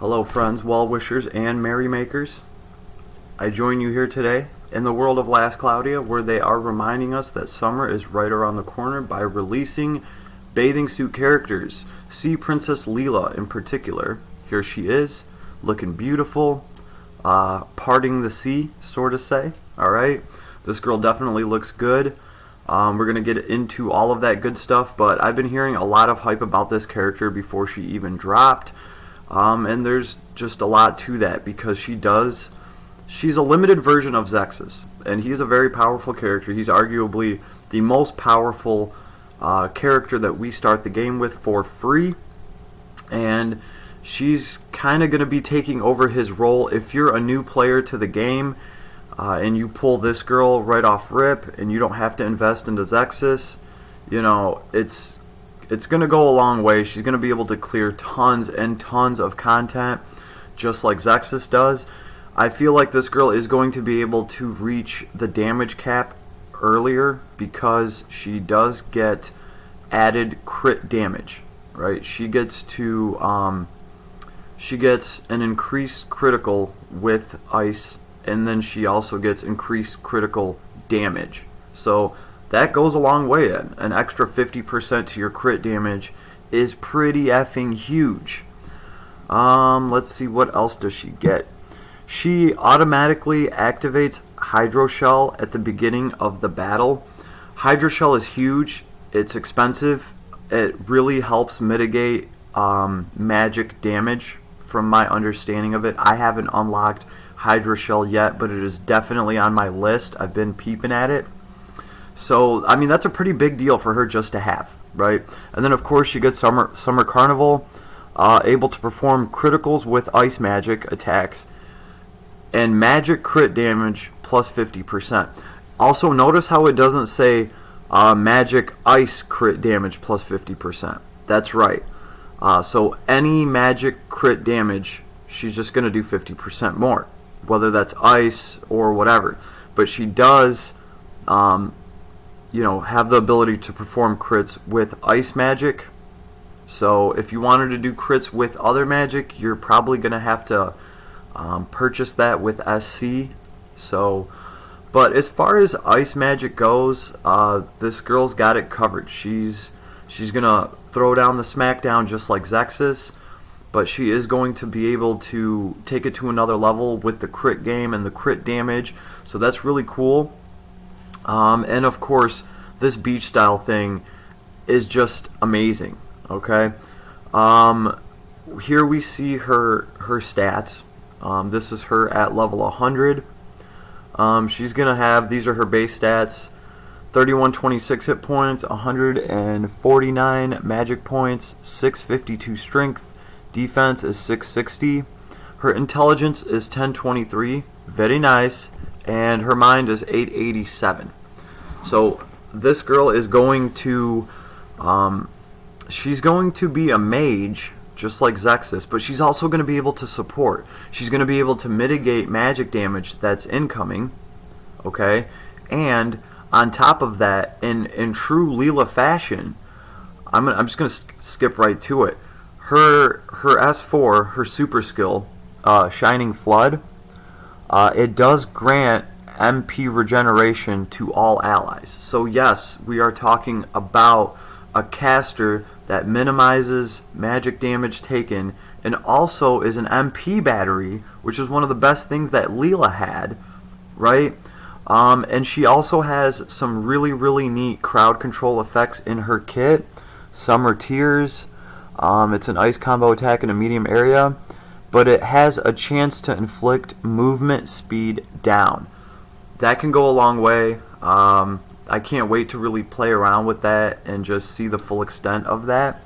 Hello friends, well-wishers, and merrymakers. I join you here today in the world of Last Cloudia, where they are reminding us that summer is right around the corner by releasing bathing suit characters. Sea Princess Lilah in particular. Here she is, looking beautiful, parting the sea, so to say. Alright, this girl definitely looks good. We're going to get into all of that good stuff, but I've been hearing a lot of hype about this character before she even dropped. And there's just a lot to that because she's a limited version of Zexus, and he's a very powerful character. He's arguably the most powerful character that we start the game with for free, and she's kind of going to be taking over his role. If you're a new player to the game and you pull this girl right off rip and you don't have to invest into Zexus, you know, it's going to go a long way. She's going to be able to clear tons and tons of content, just like Zexus does. I feel like this girl is going to be able to reach the damage cap earlier because she does get added crit damage, right? She gets an increased critical with ice, and then she also gets increased critical damage. So that goes a long way then. An extra 50% to your crit damage is pretty effing huge. Let's see, what else does she get? She automatically activates Hydro Shell at the beginning of the battle. Hydro Shell is huge. It's expensive. It really helps mitigate magic damage from my understanding of it. I haven't unlocked Hydro Shell yet, but it is definitely on my list. I've been peeping at it. So, I mean, that's a pretty big deal for her just to have, right? And then, of course, she gets Summer Carnival, able to perform criticals with ice magic attacks, and magic crit damage plus 50%. Also, notice how it doesn't say magic ice crit damage plus 50%. That's right. So, any magic crit damage, she's just going to do 50% more, whether that's ice or whatever. But she does have the ability to perform crits with ice magic. So if you wanted to do crits with other magic, you're probably going to have to purchase that with SC. But as far as ice magic goes, this girl's got it covered. She's going to throw down the smackdown just like Zexus, but she is going to be able to take it to another level with the crit game and the crit damage. So that's really cool. And of course, this beach style thing is just amazing. Okay, here we see her stats. This is her at level 100. She's gonna have, these are her base stats: 3126 hit points, 149 magic points, 652 strength. Defense is 660. Her intelligence is 1023. Very nice. And her mind is 887. So this girl is going to she's going to be a mage just like Zexus, but she's also going to be able to support. She's going to be able to mitigate magic damage that's incoming, okay? And on top of that, in true Lilah fashion, I'm just going to skip right to it. Her S4, her super skill, Shining Flood, it does grant MP regeneration to all allies. So yes, we are talking about a caster that minimizes magic damage taken and also is an MP battery, which is one of the best things that Lilah had, right? And she also has some really, really neat crowd control effects in her kit. Summer Tears, it's an ice combo attack in a medium area, but it has a chance to inflict movement speed down. That can go a long way. I can't wait to really play around with that and just see the full extent of that.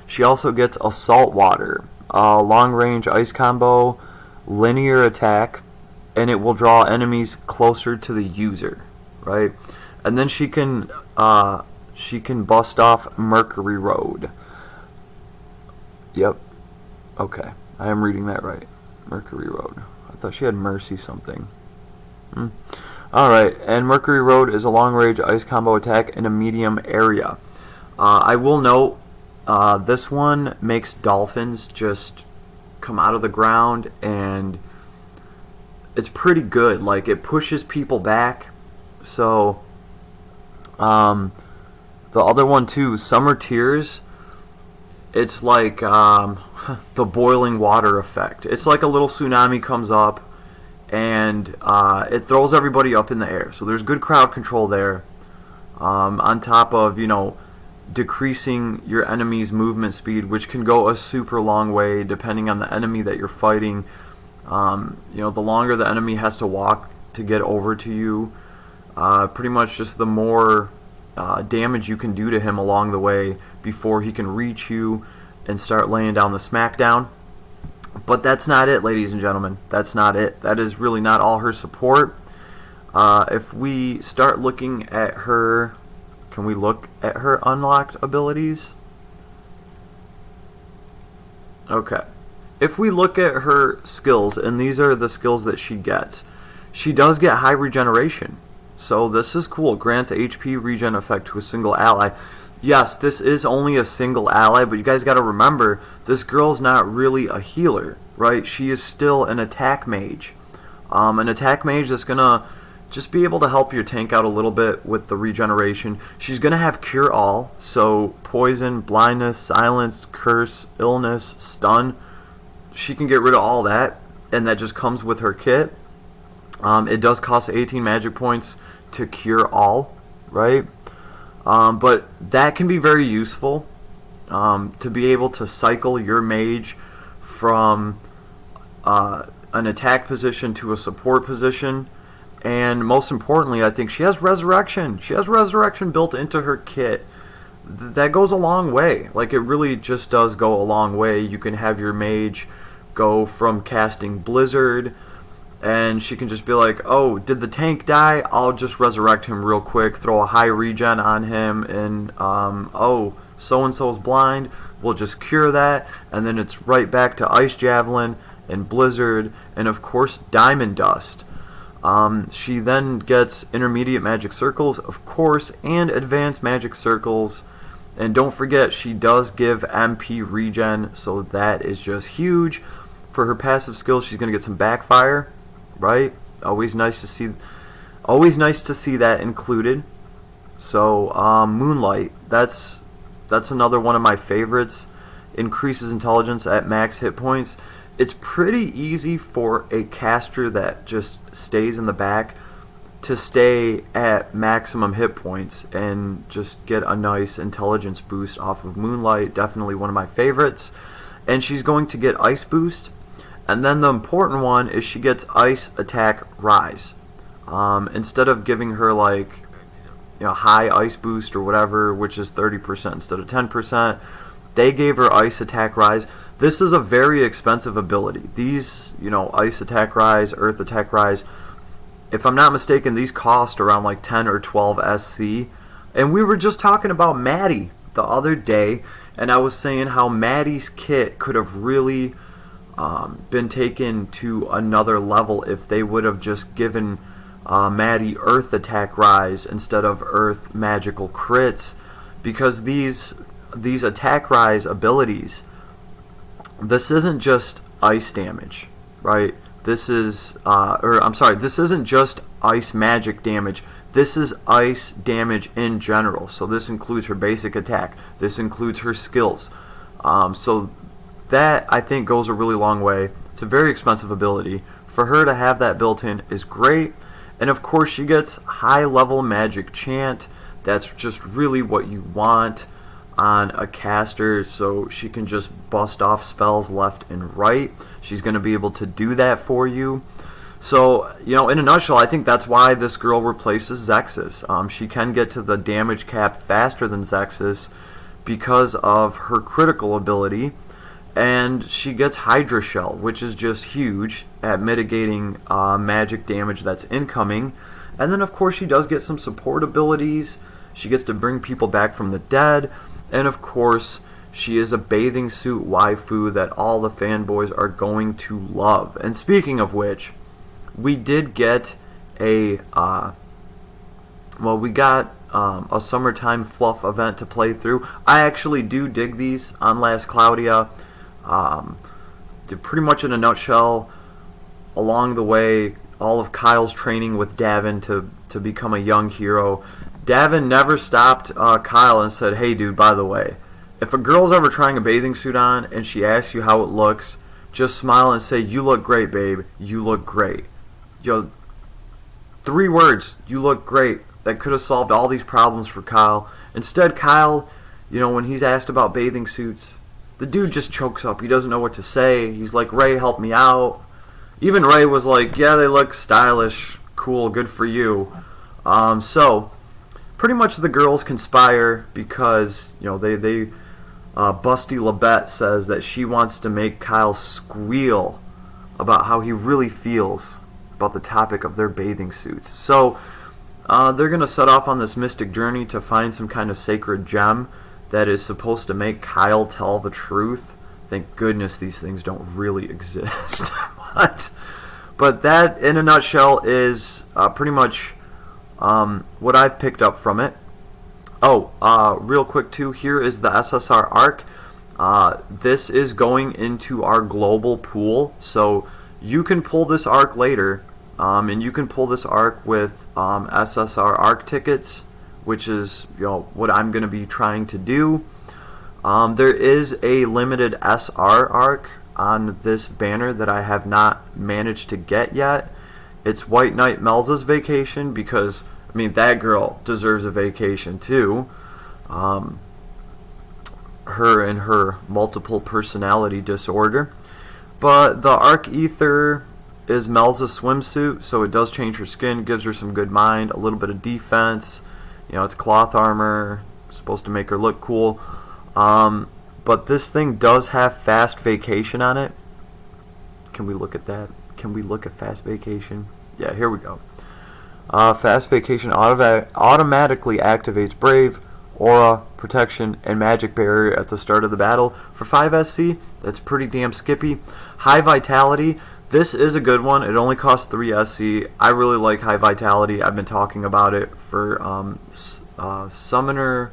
She also gets Assault Water, long range ice combo, linear attack, and it will draw enemies closer to the user, right? And then she can bust off Mercury Road. Yep. Okay. I am reading that right. Mercury Road. I thought she had Mercy something. Alright, and Mercury Road is a long-range ice combo attack in a medium area. I will note, this one makes dolphins just come out of the ground, and it's pretty good. Like, it pushes people back. So the other one too, Summer Tears, it's like the boiling water effect. It's like a little tsunami comes up, and it throws everybody up in the air. So there's good crowd control there. On top of, decreasing your enemy's movement speed, which can go a super long way depending on the enemy that you're fighting. The longer the enemy has to walk to get over to you, pretty much just the more damage you can do to him along the way before he can reach you and start laying down the smackdown. But that's not it, ladies and gentlemen. That's not it. That is really not all her support. If we start looking at her, can we look at her unlocked abilities? Okay. If we look at her skills, and these are the skills that she gets, she does get high regeneration. So this is cool. Grants HP regen effect to a single ally. Yes, this is only a single ally, but you guys got to remember, this girl's not really a healer, right? She is still an attack mage. An attack mage that's going to just be able to help your tank out a little bit with the regeneration. She's going to have Cure All, so poison, blindness, silence, curse, illness, stun. She can get rid of all that, and that just comes with her kit. It does cost 18 magic points to cure all, right? But that can be very useful to be able to cycle your mage from an attack position to a support position. And most importantly, I think she has Resurrection. She has Resurrection built into her kit. That goes a long way. Like, it really just does go a long way. You can have your mage go from casting Blizzard, and she can just be like, oh, did the tank die? I'll just resurrect him real quick, throw a high regen on him, and oh, so-and-so's blind. We'll just cure that, and then it's right back to Ice Javelin and Blizzard, and of course Diamond Dust. She then gets Intermediate Magic Circles, of course, and Advanced Magic Circles. And don't forget, she does give MP regen, so that is just huge. For her passive skills, she's going to get some Backfire, right? Always nice to see that included. So Moonlight, that's another one of my favorites. Increases intelligence at max hit points. It's pretty easy for a caster that just stays in the back to stay at maximum hit points and just get a nice intelligence boost off of Moonlight. Definitely one of my favorites. And she's going to get Ice Boost. And then the important one is she gets Ice Attack Rise. Instead of giving her like high Ice Boost or whatever, which is 30% instead of 10%, they gave her Ice Attack Rise. This is a very expensive ability. These, Ice Attack Rise, Earth Attack Rise, if I'm not mistaken, these cost around like 10 or 12 SC. And we were just talking about Maddie the other day, and I was saying how Maddie's kit could have really been taken to another level if they would have just given Maddie Earth Attack Rise instead of Earth Magical Crits, because these Attack Rise abilities, this isn't just ice damage, right? This is, this isn't just ice magic damage. This is ice damage in general. So this includes her basic attack. This includes her skills. So that, I think, goes a really long way. It's a very expensive ability. For her to have that built in is great. And of course, she gets high level magic chant. That's just really what you want on a caster, so she can just bust off spells left and right. She's going to be able to do that for you. So, in a nutshell, I think that's why this girl replaces Zexus. She can get to the damage cap faster than Zexus because of her critical ability, and she gets Hydra Shell, which is just huge at mitigating magic damage that's incoming. And then, of course, she does get some support abilities. She gets to bring people back from the dead. And of course, she is a bathing suit waifu that all the fanboys are going to love. And speaking of which, we did get a summertime fluff event to play through. I actually do dig these on Last Cloudia. pretty much in a nutshell, along the way, all of Kyle's training with Davin to become a young hero. Davin never stopped Kyle and said, hey dude, by the way, if a girl's ever trying a bathing suit on and she asks you how it looks, just smile and say, you look great, babe. You look great. 3 words, you look great. That could have solved all these problems for Kyle. Instead, Kyle, when he's asked about bathing suits, the dude just chokes up. He doesn't know what to say. He's like, Ray, help me out. Even Ray was like, yeah, they look stylish, cool, good for you. So, pretty much the girls conspire because, Busty Labette says that she wants to make Kyle squeal about how he really feels about the topic of their bathing suits. So, they're going to set off on this mystic journey to find some kind of sacred gem that is supposed to make Kyle tell the truth. Thank goodness these things don't really exist. But that, in a nutshell, is pretty much what I've picked up from it. Real quick too, here is the SSR arc. This is going into our global pool, so you can pull this arc later, and you can pull this arc with SSR arc tickets, which is what I'm going to be trying to do. There is a limited SR arc on this banner that I have not managed to get yet. It's White Knight Melza's vacation because, that girl deserves a vacation too. Her and her multiple personality disorder. But the Arc Ether is Melza's swimsuit, so it does change her skin, gives her some good mind, a little bit of defense. It's cloth armor, supposed to make her look cool. But this thing does have fast vacation on it. Can we look at that? Can we look at fast vacation? Yeah, here we go. Fast vacation automatically activates Brave, Aura, Protection, and Magic Barrier at the start of the battle for 5 SC. That's pretty damn skippy. High Vitality. This is a good one. It only costs 3 SC. I really like High Vitality. I've been talking about it for Summoner.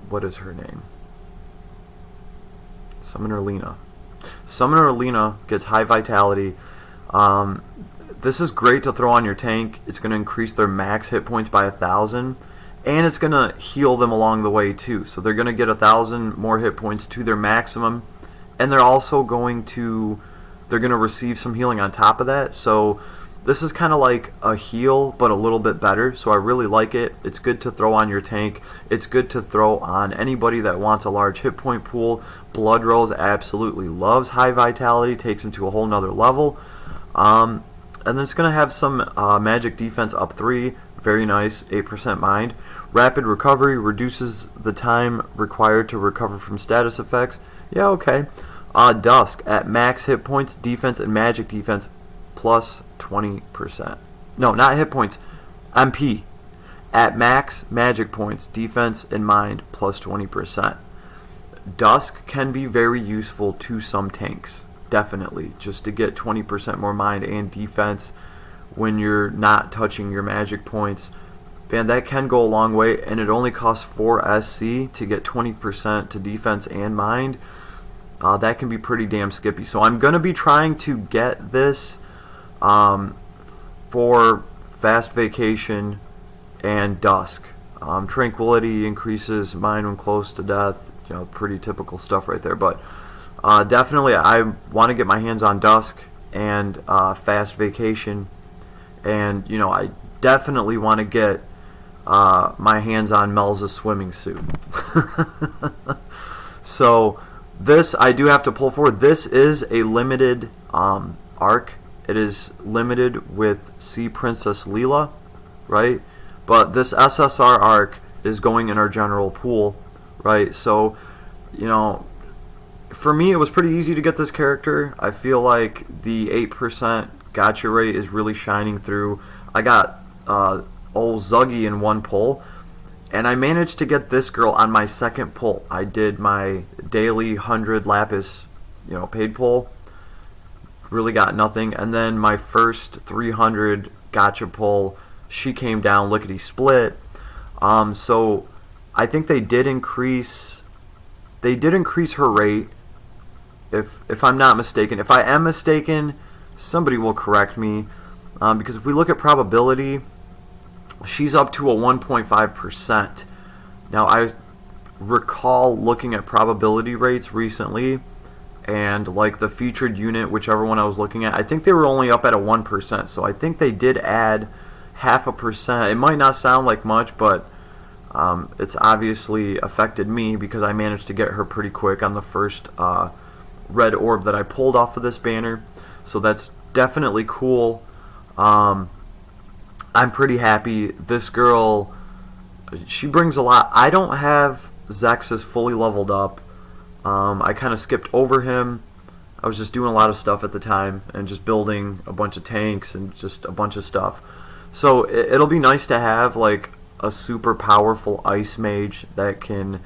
What is her name? Summoner Lina. Summoner Lina gets High Vitality. This is great to throw on your tank. It's going to increase their max hit points by 1,000. And it's going to heal them along the way too. So they're going to get 1,000 more hit points to their maximum. And they're also going to receive some healing on top of that. So this is kind of like a heal, but a little bit better. So I really like it. It's good to throw on your tank. It's good to throw on anybody that wants a large hit point pool. Blood Rose absolutely loves High Vitality. Takes him to a whole nother level. And then it's going to have some magic defense up 3. Very nice. 8% mind. Rapid recovery reduces the time required to recover from status effects. Yeah, okay. Dusk at max hit points, defense, and magic defense plus 20%. No, not hit points. MP. At max magic points, defense, and mind plus 20%. Dusk can be very useful to some tanks. Definitely. Just to get 20% more mind and defense when you're not touching your magic points. Man, that can go a long way, and it only costs 4 SC to get 20% to defense and mind. That can be pretty damn skippy. So I'm going to be trying to get this for Fast Vacation and Dusk. Tranquility increases mind when close to death. Pretty typical stuff right there. But definitely I want to get my hands on Dusk and Fast Vacation. And, I definitely want to get my hands on Melza's swimming suit. So this I do have to pull forward. This is a limited arc. It is limited with Sea Princess Lilah, right? But this SSR arc is going in our general pool, right? So, for me it was pretty easy to get this character. I feel like the 8% gotcha rate is really shining through. I got old Zuggy in one pull, and I managed to get this girl on my second pull. I did my daily 100 Lapis, paid pull. Really got nothing. And then my first 300 gotcha pull, she came down lickety split. So I think they did increase her rate. if I'm not mistaken. If I am mistaken, somebody will correct me. Because if we look at probability, she's up to a 1.5%. Now, I recall looking at probability rates recently, and like the featured unit, whichever one I was looking at, I think they were only up at a 1%. So I think they did add 0.5%. It might not sound like much, but it's obviously affected me because I managed to get her pretty quick on the first red orb that I pulled off of this banner. So that's definitely cool. I'm pretty happy. This girl, she brings a lot. I don't have Zexus fully leveled up. I kind of skipped over him. I was just doing a lot of stuff at the time and just building a bunch of tanks and just a bunch of stuff. So it'll be nice to have like a super powerful ice mage that can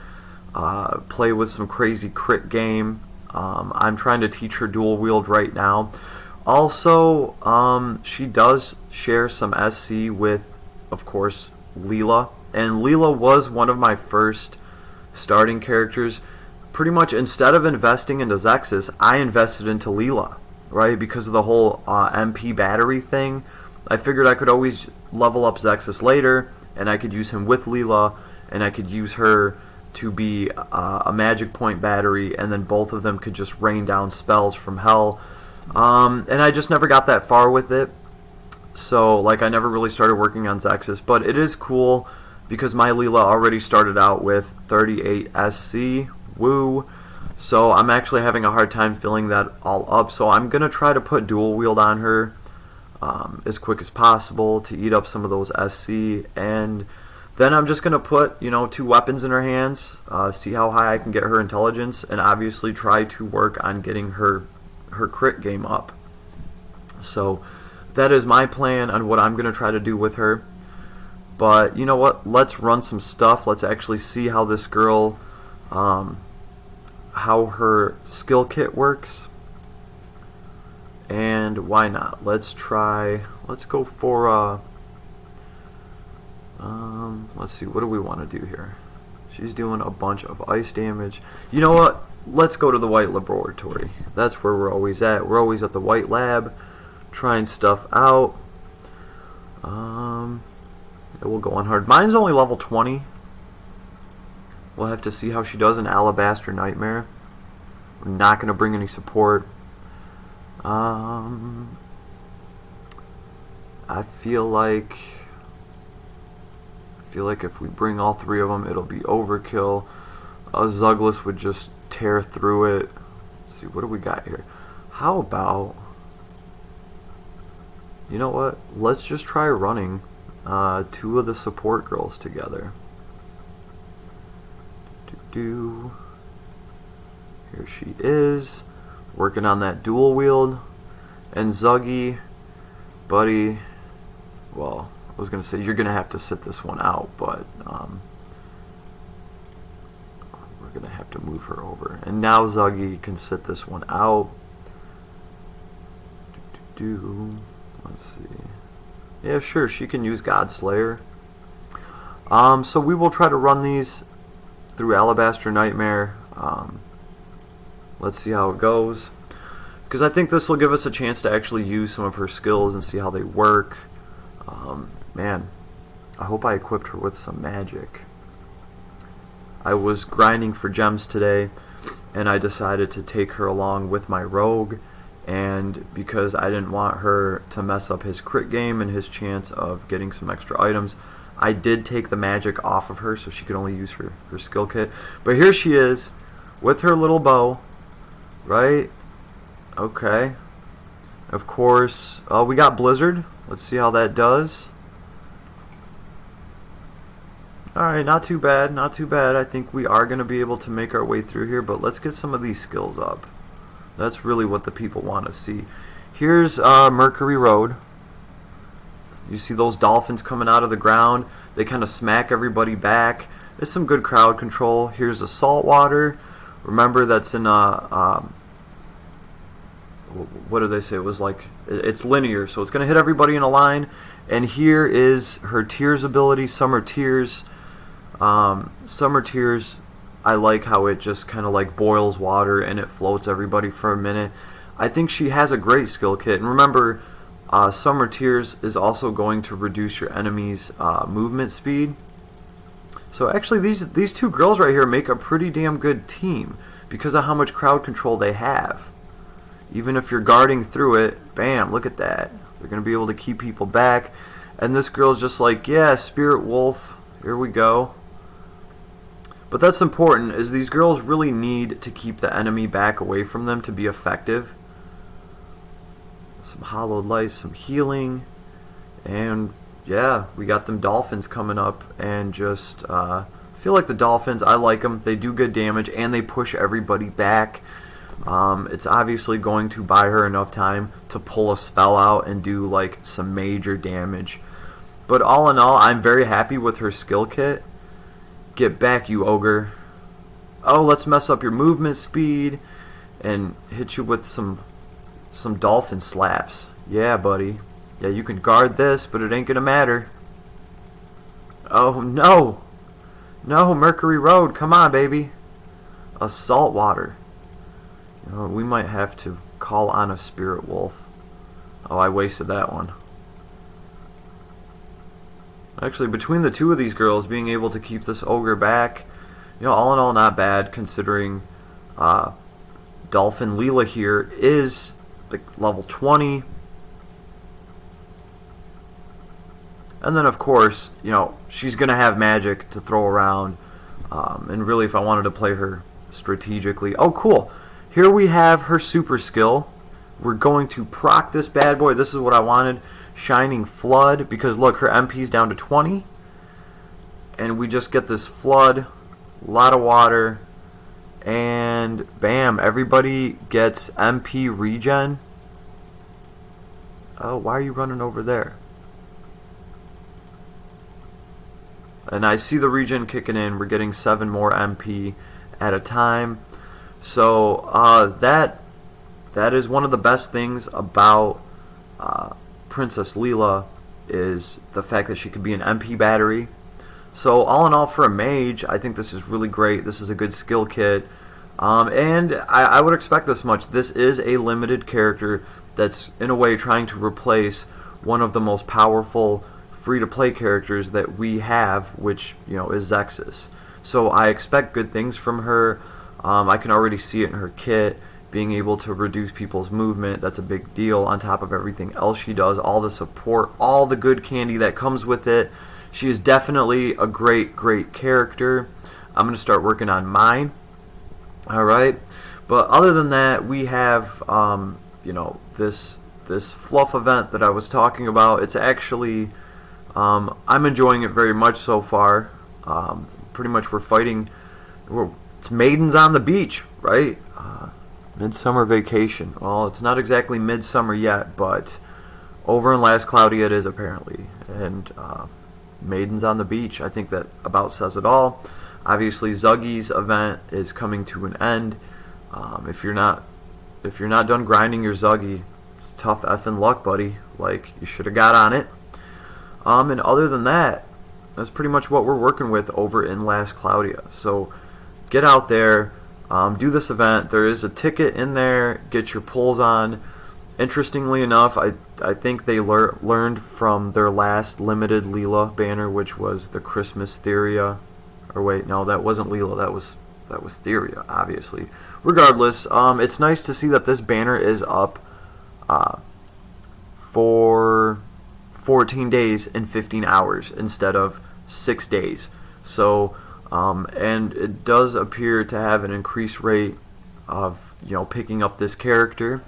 play with some crazy crit game. I'm trying to teach her dual wield right now. Also, she does share some SC with, of course, Lilah. And Lilah was one of my first starting characters. Pretty much instead of investing into Zexus, I invested into Lilah, right? Because of the whole MP battery thing. I figured I could always level up Zexus later, and I could use him with Lilah, and I could use her to be a magic point battery, and then both of them could just rain down spells from hell. And I just never got that far with it. So, like, I never really started working on Zexus. But it is cool because my Lilah already started out with 38 SC. Woo. So, I'm actually having a hard time filling that all up. So, I'm going to try to put dual wield on her as quick as possible to eat up some of those SC. And then I'm just going to put, 2 weapons in her hands, see how high I can get her intelligence, and obviously try to work on getting her crit game up. So that is my plan on what I'm going to try to do with her. But you know what? Let's run some stuff. Let's actually see how this girl, how her skill kit works. And why not? Let's go for, let's see, what do we want to do here? She's doing a bunch of ice damage. You know what? Let's go to the White Laboratory. That's where we're always at. We're always at the White Lab, trying stuff out. It will go on hard. Mine's only level 20. We'll have to see how she does in Alabaster Nightmare. We're not going to bring any support. I feel like if we bring all 3 of them, it'll be overkill. Zuglis would just tear through it. Let's see, what do we got here? How about, you know what? Let's just try running 2 of the support girls together. Here she is, working on that dual wield. And Zuggy, buddy, well, I was going to say you're going to have to sit this one out, but we're going to have to move her over. And now Zuggy can sit this one out. Let's see. Yeah, sure, she can use Godslayer. So we will try to run these through Alabaster Nightmare. Let's see how it goes. Because I think this will give us a chance to actually use some of her skills and see how they work. Man, I hope I equipped her with some magic. I was grinding for gems today, and I decided to take her along with my rogue. And because I didn't want her to mess up his crit game and his chance of getting some extra items, I did take the magic off of her so she could only use her skill kit. But here she is with her little bow, right? Okay. Of course, we got Blizzard. Let's see how that does. Alright, not too bad, not too bad. I think we are going to be able to make our way through here, but let's get some of these skills up. That's really what the people want to see. Here's Mercury Road. You see those dolphins coming out of the ground. They kind of smack everybody back. It's some good crowd control. Here's a saltwater. Remember, that's in what did they say? It was like, it's linear, so it's going to hit everybody in a line. And here is her Tears ability, Summer Tears. Summer Tears, I like how it just kind of like boils water and it floats everybody for a minute. I think she has a great skill kit. And remember, Summer Tears is also going to reduce your enemy's movement speed. So actually these two girls right here make a pretty damn good team because of how much crowd control they have. Even if you're guarding through it, bam, look at that. They're going to be able to keep people back. And this girl's just like, yeah, Spirit Wolf, here we go. But that's important, is these girls really need to keep the enemy back away from them to be effective. Some Hallowed Light, some healing, and yeah, we got them dolphins coming up, and just feel like the dolphins, I like them. They do good damage, and they push everybody back. It's obviously going to buy her enough time to pull a spell out and do like some major damage. But all in all, I'm very happy with her skill kit. Get back, you ogre. Oh, let's mess up your movement speed and hit you with some dolphin slaps. Yeah, buddy. Yeah, you can guard this, but it ain't gonna matter. Oh, no. No, Mercury Road. Come on, baby. Assault water. You know, we might have to call on a Spirit Wolf. Oh, I wasted that one. Actually, between the two of these girls, being able to keep this ogre back, you know, all in all, not bad, considering Dolphin Lilah here is like level 20. And then, of course, you know, she's going to have magic to throw around. And really, if I wanted to play her strategically. Oh, cool. Here we have her super skill. We're going to proc this bad boy. This is what I wanted. Shining Flood, because look, her MP's down to 20, and we just get this flood, a lot of water, and bam, everybody gets MP regen. Oh, why are you running over there? And I see the regen kicking in. We're getting 7 more MP at a time. So that is one of the best things about Princess Lilah, is the fact that she could be an MP battery. So all in all, for a mage, I think this is really great. This is a good skill kit, and I would expect this much. This is a limited character that's in a way trying to replace one of the most powerful free-to-play characters that we have, which, you know, is Zexus. So I expect good things from her. I can already see it in her kit. Being able to reduce people's movement, that's a big deal, on top of everything else she does, all the support, all the good candy that comes with it. She is definitely a great character. I'm going to start working on mine. Alright, but other than that, we have you know, this fluff event that I was talking about. It's actually, I'm enjoying it very much so far. Pretty much we're fighting, it's maidens on the beach, right? Midsummer Vacation. Well, it's not exactly midsummer yet, but over in Last Cloudia it is apparently. And Maidens on the Beach, I think that about says it all. Obviously, Zuggy's event is coming to an end. If you're not done grinding your Zuggy, it's tough effing luck, buddy. Like, you should have got on it. And other than that, that's pretty much what we're working with over in Last Cloudia. So get out there. Do this event. There is a ticket in there. Get your pulls on. Interestingly enough, I think they learned from their last limited Lilah banner, which was the Christmas Theria. Or wait, no, that wasn't Lilah. That was Theria, obviously. Regardless, it's nice to see that this banner is up for 14 days and 15 hours instead of 6 days. So. And it does appear to have an increased rate of, you know, picking up this character.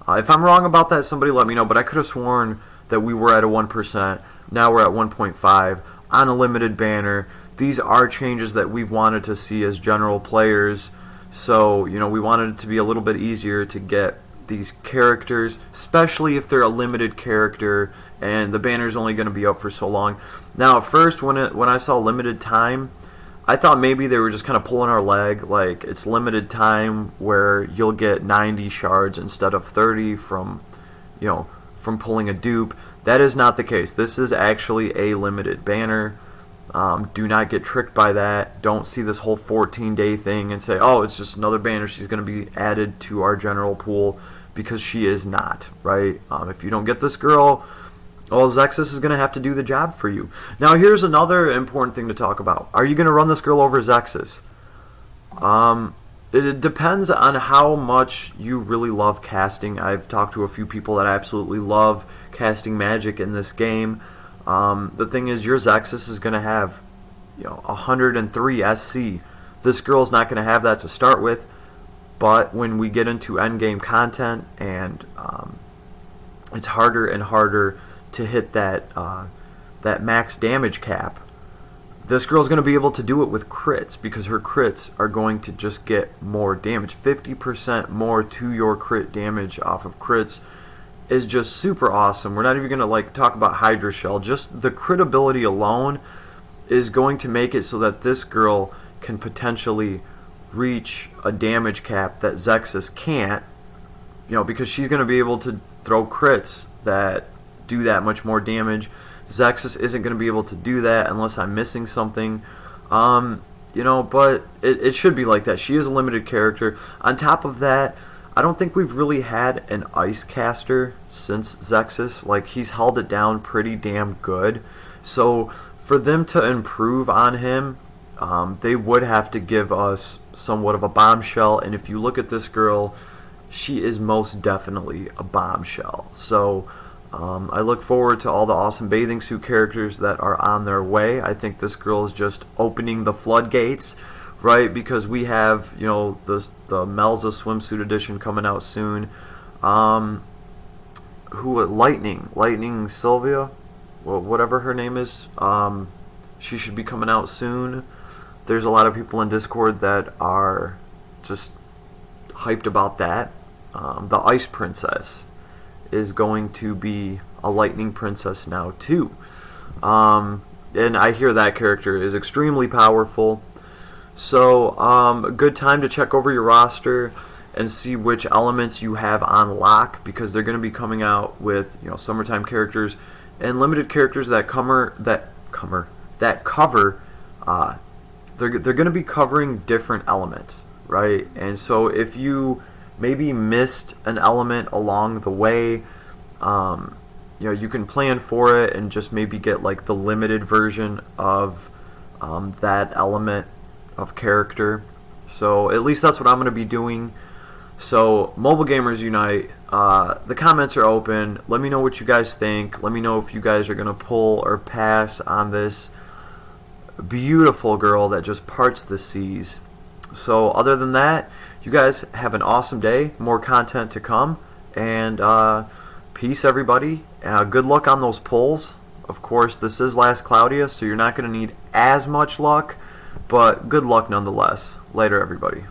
If I'm wrong about that, somebody let me know, but I could have sworn that we were at a 1%. Now we're at 1.5 on a limited banner. These are changes that we've wanted to see as general players. So, you know, we wanted it to be a little bit easier to get these characters, especially if they're a limited character and the banner's only going to be up for so long. Now, at first, when I saw limited time, I thought maybe they were just kind of pulling our leg, like it's limited time where you'll get 90 shards instead of 30 from pulling a dupe. That is not the case. This is actually a limited banner. Do not get tricked by that. Don't see this whole 14-day thing and say, oh, it's just another banner. She's going to be added to our general pool, because she is not, right? If you don't get this girl, well, Zexus is going to have to do the job for you. Now, here's another important thing to talk about. Are you going to run this girl over Zexus? It depends on how much you really love casting. I've talked to a few people that absolutely love casting magic in this game. The thing is, your Zexus is going to have 103 SC. This girl's not going to have that to start with, but when we get into endgame content and it's harder and harder to hit that max damage cap, this girl's going to be able to do it with crits, because her crits are going to just get more damage. 50% more to your crit damage off of crits is just super awesome. We're not even going to talk about Hydra Shell. Just the crit ability alone is going to make it so that this girl can potentially reach a damage cap that Zexus can't, because she's going to be able to throw crits that do that much more damage. Zexus isn't going to be able to do that unless I'm missing something. But it should be like that. She is a limited character. On top of that, I don't think we've really had an ice caster since Zexus. He's held it down pretty damn good. So for them to improve on him, they would have to give us somewhat of a bombshell. And if you look at this girl, she is most definitely a bombshell. So I look forward to all the awesome bathing suit characters that are on their way. I think this girl is just opening the floodgates, right? Because we have, the Melza Swimsuit Edition coming out soon. Lightning Sylvia, whatever her name is. She should be coming out soon. There's a lot of people in Discord that are just hyped about that. The Ice Princess is going to be a Lightning Princess now too. And I hear that character is extremely powerful. So a good time to check over your roster and see which elements you have on lock, because they're going to be coming out with summertime characters and limited characters that cover. They're going to be covering different elements, right? And so if you maybe missed an element along the way, you can plan for it and just maybe get the limited version of that element of character. So at least that's what I'm going to be doing. So Mobile Gamers Unite, the comments are open. Let me know what you guys think. Let me know if you guys are going to pull or pass on this beautiful girl that just parts the seas. So other than that, you guys have an awesome day. More content to come. And peace, everybody. Good luck on those pulls. Of course, this is Last Cloudia, so you're not going to need as much luck, but good luck nonetheless. Later, everybody.